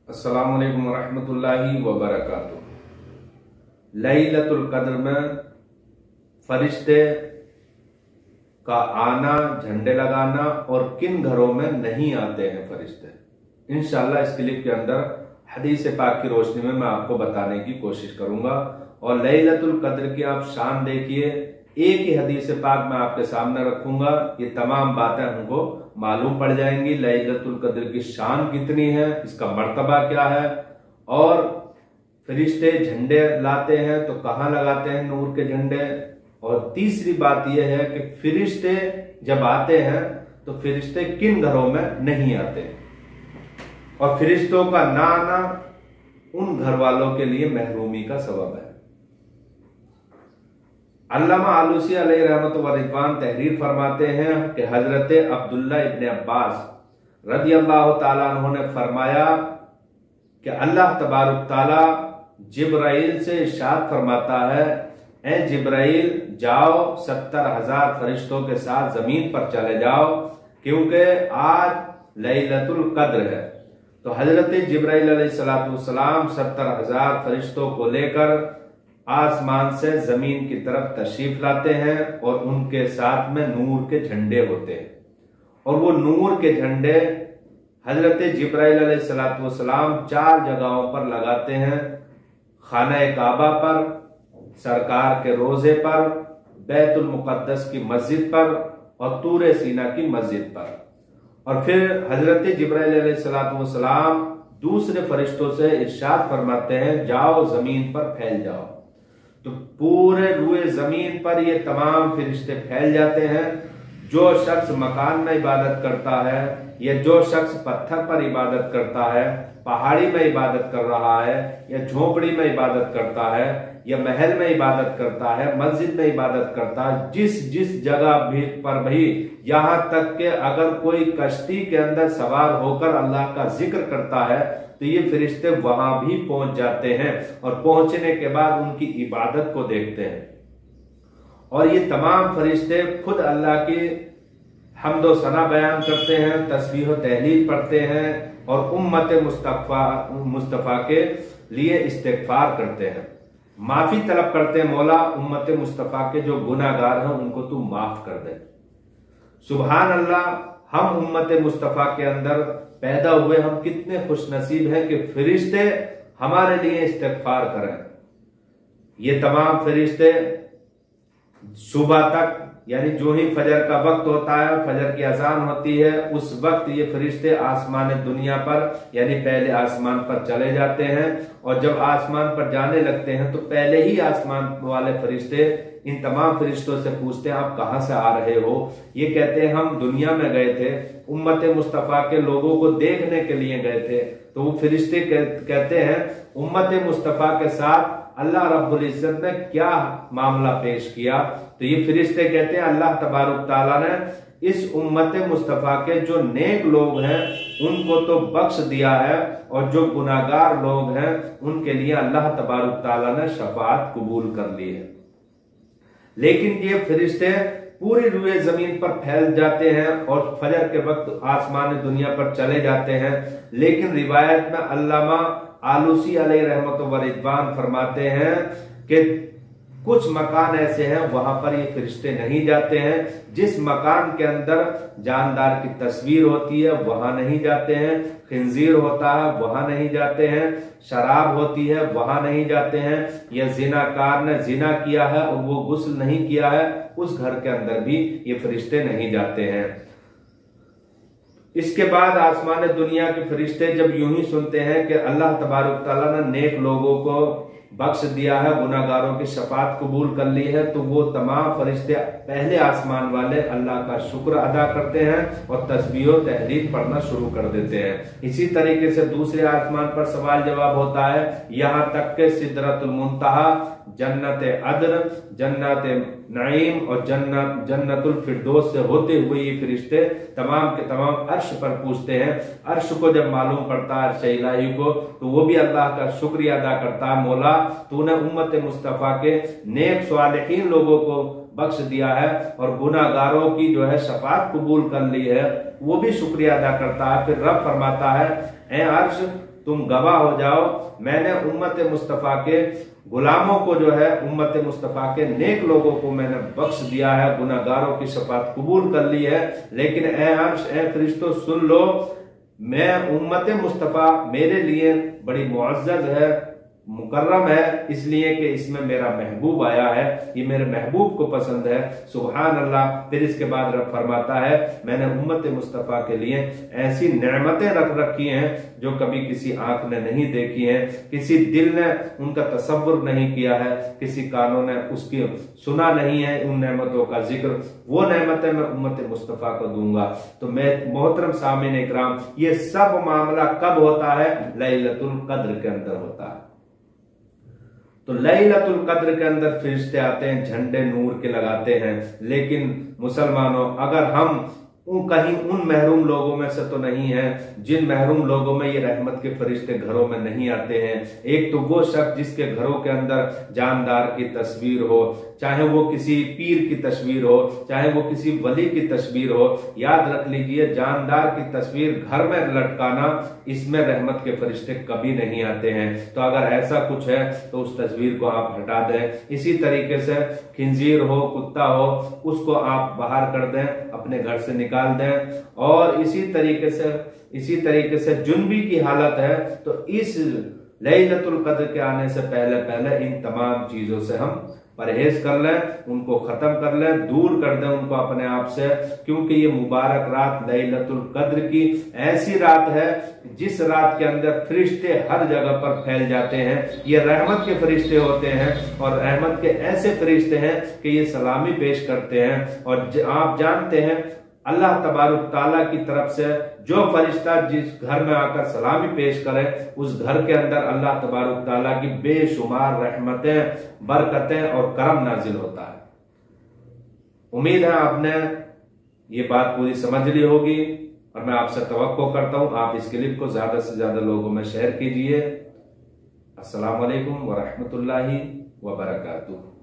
अस्सलामु अलैकुम वरहमतुल्लाहि वबरकातुह। लैलतुल कद्र में फरिश्ते का आना, झंडे लगाना और किन घरों में नहीं आते हैं फरिश्ते, इंशाअल्लाह इस क्लिप के अंदर हदीस पाक की रोशनी में मैं आपको बताने की कोशिश करूंगा। और लैलतुल कद्र की आप शान देखिए, एक ही हदीस पाक मैं आपके सामने रखूंगा, ये तमाम बातें हमको मालूम पड़ जाएंगी। लैलतुल कद्र की शान कितनी है, इसका मर्तबा क्या है, और फरिश्ते झंडे लाते हैं तो कहां लगाते हैं नूर के झंडे। और तीसरी बात यह है कि फरिश्ते जब आते हैं तो फरिश्ते किन घरों में नहीं आते, और फरिश्तों का ना आना उन घर वालों के लिए महरूमी का सबब है। अल्लामा आलूसी अलैहि रहमत व रिदवान तहरीर फरमाते हैं कि हजरत अब्दुल्ला इब्न अब्बास रदी अल्लाह ताला अन्हु ने फरमाया कि अल्लाह तबारक ताला जिब्राइल से इरशाद फरमाता है, ए जिब्राइल जाओ 70,000 फरिश्तों के साथ जमीन पर चले जाओ, क्योंकि आज लैलतुल कद्र है। तो हजरत जिब्राइल अलैहिस्सलाम 70,000 फरिश्तों को लेकर आसमान से जमीन की तरफ तशरीफ लाते हैं और उनके साथ में नूर के झंडे होते हैं। और वो नूर के झंडे हजरत जिब्राइल अलैहिस्सलाम 4 जगहों पर लगाते हैं, खाना काबा पर, सरकार के रोजे पर, बैतुल मुकद्दस की मस्जिद पर और तूर सीना की मस्जिद पर। और फिर हजरत जिब्राइल अलैहिस्सलाम दूसरे फरिश्तों से इरशाद फरमाते हैं, जाओ जमीन पर फैल जाओ। तो पूरे रूए जमीन पर ये तमाम फरिश्ते फैल जाते हैं। जो शख्स मकान में इबादत करता है या जो शख्स पत्थर पर इबादत करता है, पहाड़ी में इबादत कर रहा है या झोपड़ी में इबादत करता है या महल में इबादत करता है, मस्जिद में इबादत करता है, जिस जगह भी पर भी, यहां तक कि अगर कोई कश्ती के अंदर सवार होकर अल्लाह का जिक्र करता है तो ये फरिश्ते वहां भी पहुंच जाते हैं और पहुंचने के बाद उनकी इबादत को देखते हैं। और ये तमाम फरिश्ते खुद अल्लाह की हम्द व सना बयान करते हैं, तस्बीह व तहलील पढ़ते हैं और उम्मत मुस्तफा के लिए इस्तिगफार करते हैं, माफी तलब करते हैं, मौला उम्मत मुस्तफा के जो गुनाहगार हैं उनको तू माफ कर दे। सुभान अल्लाह, हम उम्मत मुस्तफा के अंदर पैदा हुए, हम कितने खुश नसीब हैं कि फरिश्ते हमारे लिए इस्तिगफार करें। ये तमाम फरिश्ते सुबह तक, यानी जो ही फजर का वक्त होता है, फजर की अजान होती है, उस वक्त ये फरिश्ते आसमान दुनिया पर यानी पहले आसमान पर चले जाते हैं। और जब आसमान पर जाने लगते हैं तो पहले ही आसमान वाले फरिश्ते इन तमाम फरिश्तों से पूछते हैं, आप कहां से आ रहे हो? ये कहते हैं हम दुनिया में गए थे, उम्मत मुस्तफा के लोगों को देखने के लिए गए थे। तो वो फरिश्ते कहते हैं, उम्मत मुस्तफा के साथ अल्लाह रब्बुल इज्जत ने क्या मामला पेश किया? तो ये फरिश्ते कहते हैं, अल्लाह तबारक ताला ने इस उम्मत मुस्तफा के जो नेक लोग हैं उनको तो बख्श दिया है, और जो गुनाहगार लोग हैं उनके लिए अल्लाह तबारक ताला ने शफाअत कबूल कर ली है। लेकिन ये फरिश्ते पूरी रूए जमीन पर फैल जाते हैं और फजर के वक्त आसमान दुनिया पर चले जाते हैं। लेकिन रिवायत में अल्लामा आलूसी अलैहि रहमत व रिदवान फरमाते हैं कि कुछ मकान ऐसे हैं वहां पर ये फरिश्ते नहीं जाते हैं। जिस मकान के अंदर जानदार की तस्वीर होती है वहां नहीं जाते हैं, खिंजीर होता है वहां नहीं जाते हैं, शराब होती है वहां नहीं जाते हैं, या जिनाकार ने जिना किया है और वो गुस्ल नहीं किया है, उस घर के अंदर भी ये फरिश्ते नहीं जाते हैं। इसके बाद आसमान दुनिया के फरिश्ते जब यूं ही सुनते हैं कि अल्लाह तबारक ताला ने नेक लोगों को बख्श दिया है, गुनाहगारों की शफाअत कबूल कर ली है, तो वो तमाम फरिश्ते पहले आसमान वाले अल्लाह का शुक्र अदा करते हैं और तस्बीह और तहलील पढ़ना शुरू कर देते हैं। इसी तरीके से दूसरे आसमान पर सवाल जवाब होता है, यहां तक के सिदरतुल मुंतहा, जन्नत अदन, जन्नत नईम और जन्नतुल फिरदौस से होते हुए ये फरिश्ते तमाम के तमाम अर्श पर पूछते हैं। अर्श को जब मालूम पड़ता है, अर्श इलाही को, तो वो भी अल्लाह का शुक्रिया अदा करता है, मौला तूने उम्मत मुस्तफा के नेक सालिहीन लोगों को बख्श दिया है और गुनाहगारों की जो है शफाअत कबूल कर ली है, वो भी शुक्रिया अदा करता है। फिर रब फरमाता है, ए अर्श तुम गवाह हो जाओ, मैंने उम्मत मुस्तफा के गुलामों को जो है, उम्मत मुस्तफा के नेक लोगों को मैंने बख्श दिया है, गुनाहगारों की शफाअत कबूल कर ली है। लेकिन ए अर्श, ए फरिश्तों सुन लो, मैं उम्मत मुस्तफा मेरे लिए बड़ी मुअज़्ज़ज़ है, मुकर्रम है, इसलिए कि इसमें मेरा महबूब आया है, ये मेरे महबूब को पसंद है। सुभान अल्लाह। फिर इसके बाद रब फरमाता है, मैंने उम्मत मुस्तफा के लिए ऐसी नेमतें रख रखी हैं जो कभी किसी आंख ने नहीं देखी हैं, किसी दिल ने उनका तसव्वुर नहीं किया है, किसी कानों ने उसकी सुना नहीं है उन नेमतों का जिक्र। वो नेमतें मैं उम्मत मुस्तफा को दूंगा। तो मैं मोहतरम सामीन इकराम, ये सब मामला कब होता है? लैलतुल कद्र के अंदर होता है। तो लैलतुल कद्र के अंदर फरिश्ते आते हैं, झंडे नूर के लगाते हैं। लेकिन मुसलमानों, अगर हम कहीं उन महरूम लोगों में से तो नहीं है जिन महरूम लोगों में ये रहमत के फरिश्ते घरों में नहीं आते हैं। एक तो वो शख्स जिसके घरों के अंदर जानदार की तस्वीर हो, चाहे वो किसी पीर की तस्वीर हो, चाहे वो किसी वली की तस्वीर हो, याद रख लीजिए, जानदार की तस्वीर घर में लटकाना, इसमें रहमत के फरिश्ते कभी नहीं आते हैं। तो अगर ऐसा कुछ है तो उस तस्वीर को आप हटा दें। इसी तरीके से खिंजीर हो, कुत्ता हो, उसको आप बाहर कर दें, अपने घर से निकाल दें। और इसी तरीके से जुनबी की हालत है तो इस लैलतुल कद्र के आने से पहले इन तमाम चीजों से हम परहेज कर लें, उनको खत्म कर लें, दूर कर दें उनको अपने आप से। क्योंकि ये मुबारक रात लैलतुल कद्र की ऐसी रात है जिस रात के अंदर फरिश्ते हर जगह पर फैल जाते हैं। ये रहमत के फरिश्ते होते हैं और रहमत के ऐसे फरिश्ते हैं कि ये सलामी पेश करते हैं। और आप जानते हैं, अल्लाह तबारुक ताला की तरफ से जो फरिश्ता जिस घर में आकर सलामी पेश करे, उस घर के अंदर अल्लाह तबारुक ताला की बेशुमार रहमतें, बरकतें और करम नाजिल होता है। उम्मीद है आपने ये बात पूरी समझ ली होगी और मैं आपसे तवक्को करता हूं आप इस क्लिप को ज्यादा से ज्यादा लोगों में शेयर कीजिए। अस्सलाम वालेकुम व रहमतुल्लाहि व बरकातुहू।